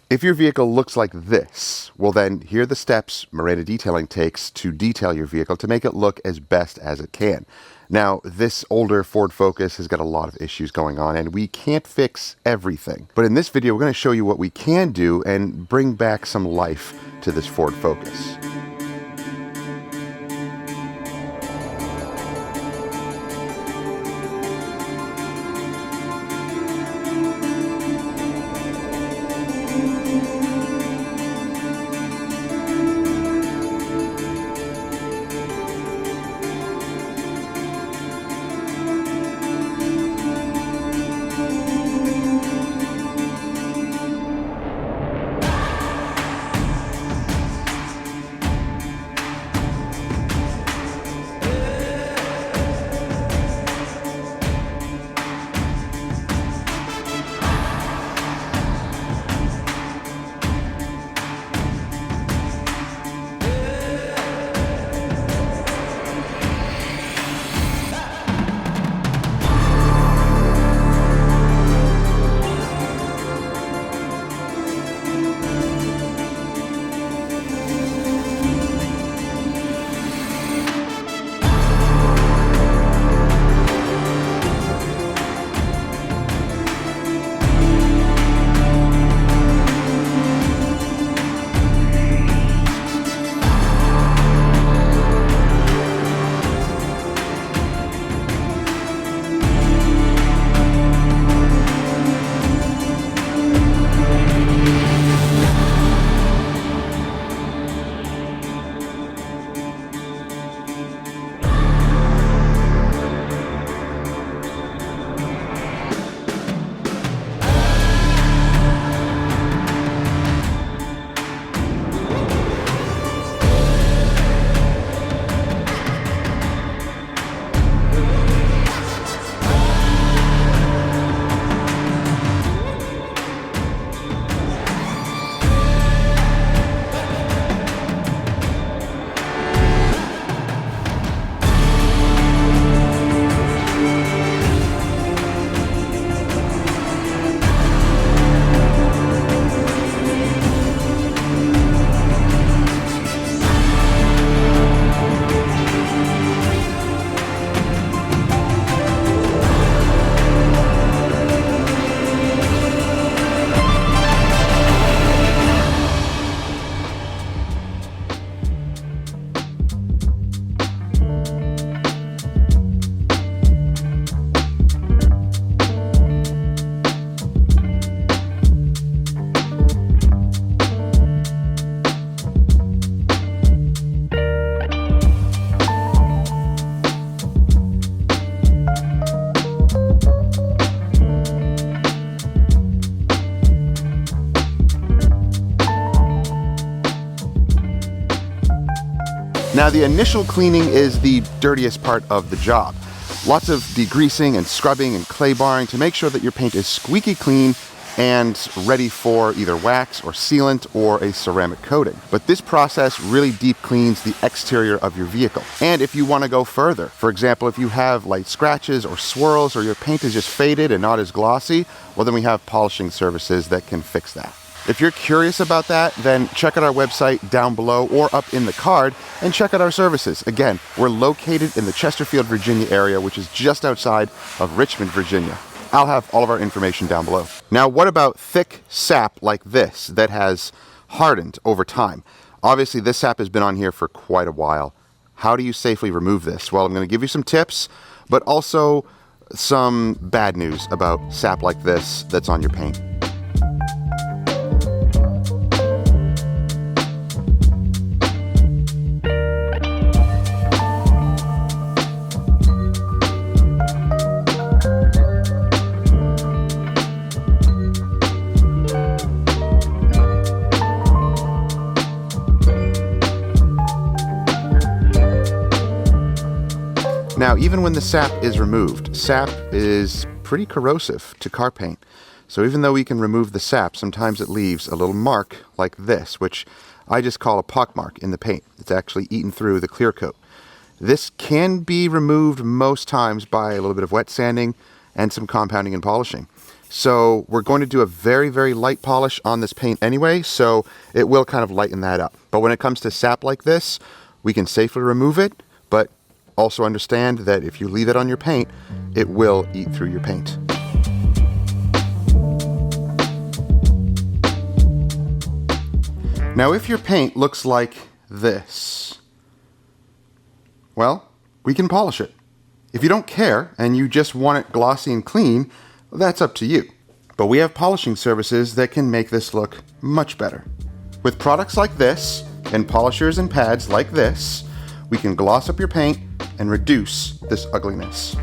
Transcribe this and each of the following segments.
If your vehicle looks like this, well then, here are the steps Miranda Detailing takes to detail your vehicle to make it look as best as it can. Now, this older Ford Focus has got a lot of issues going on, and we can't fix everything. But in this video, we're going to show you what we can do and bring back some life to this Ford Focus. Now, the initial cleaning is the dirtiest part of the job. Lots of degreasing and scrubbing and clay barring to make sure that your paint is squeaky clean and ready for either wax or sealant or a ceramic coating. But this process really deep cleans the exterior of your vehicle. And if you want to go further, for example, if you have light scratches or swirls or your paint is just faded and not as glossy, well then we have polishing services that can fix that. If you're curious about that, then check out our website down below or up in the card and check out our services. Again, we're located in the Chesterfield, Virginia area, which is just outside of Richmond, Virginia. I'll have all of our information down below. Now, what about thick sap like this that has hardened over time? Obviously, this sap has been on here for quite a while. How do you safely remove this? Well, I'm going to give you some tips, but also some bad news about sap like this that's on your paint. Now, even when the sap is removed, sap is pretty corrosive to car paint. So even though we can remove the sap, sometimes it leaves a little mark like this, which I just call a pockmark in the paint. It's actually eaten through the clear coat. This can be removed most times by a little bit of wet sanding and some compounding and polishing. So we're going to do a very, very light polish on this paint anyway, so it will kind of lighten that up. But when it comes to sap like this, we can safely remove it, but also understand that if you leave it on your paint, it will eat through your paint. Now, if your paint looks like this, well, we can polish it. If you don't care and you just want it glossy and clean, that's up to you. But we have polishing services that can make this look much better. With products like this, and polishers and pads like this, we can gloss up your paint and reduce this ugliness.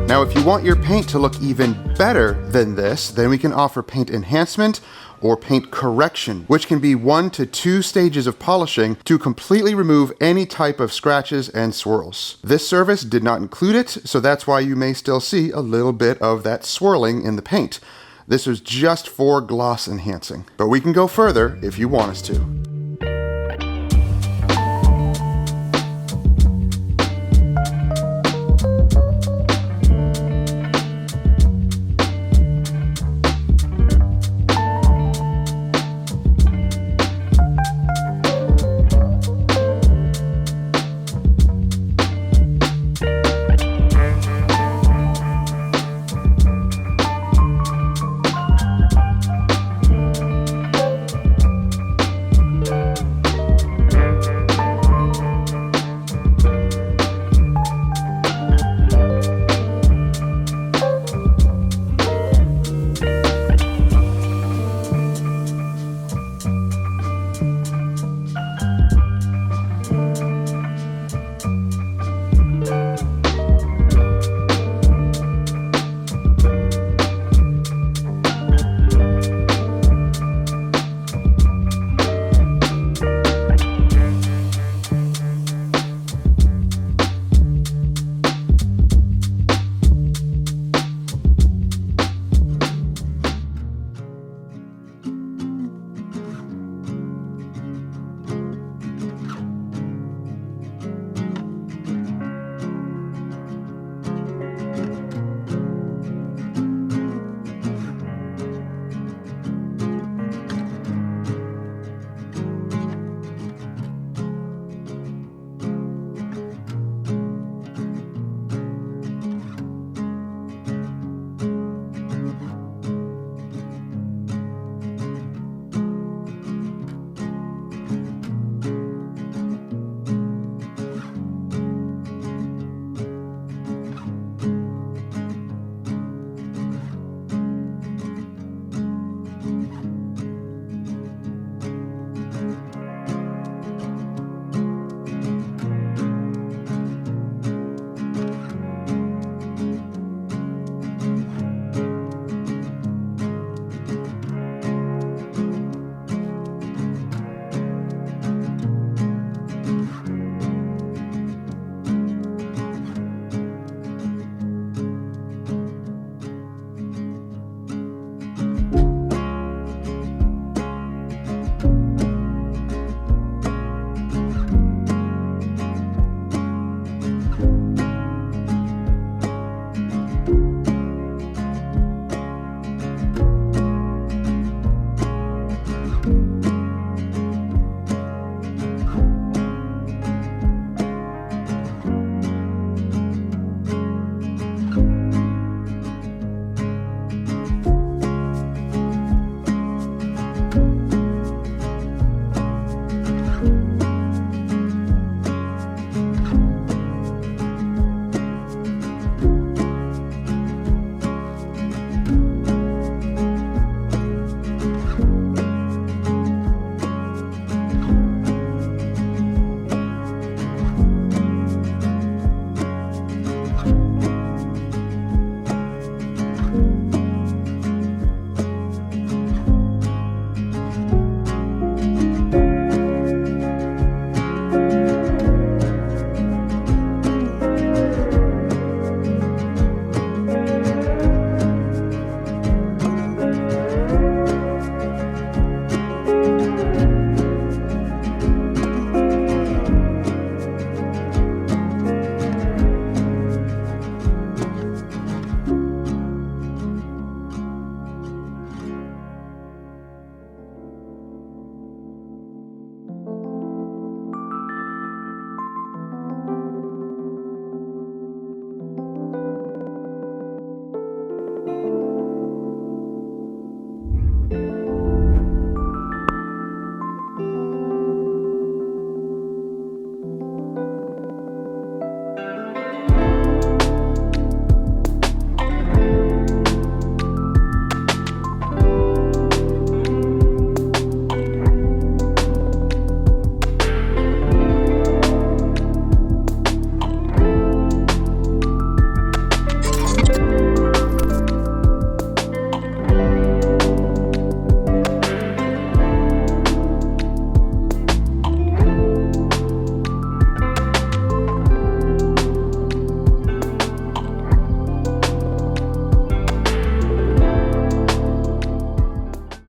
Now, if you want your paint to look even better than this, then we can offer paint enhancement or paint correction, which can be 1 to 2 stages of polishing to completely remove any type of scratches and swirls. This service did not include it, so that's why you may still see a little bit of that swirling in the paint. This is just for gloss enhancing, but we can go further if you want us to.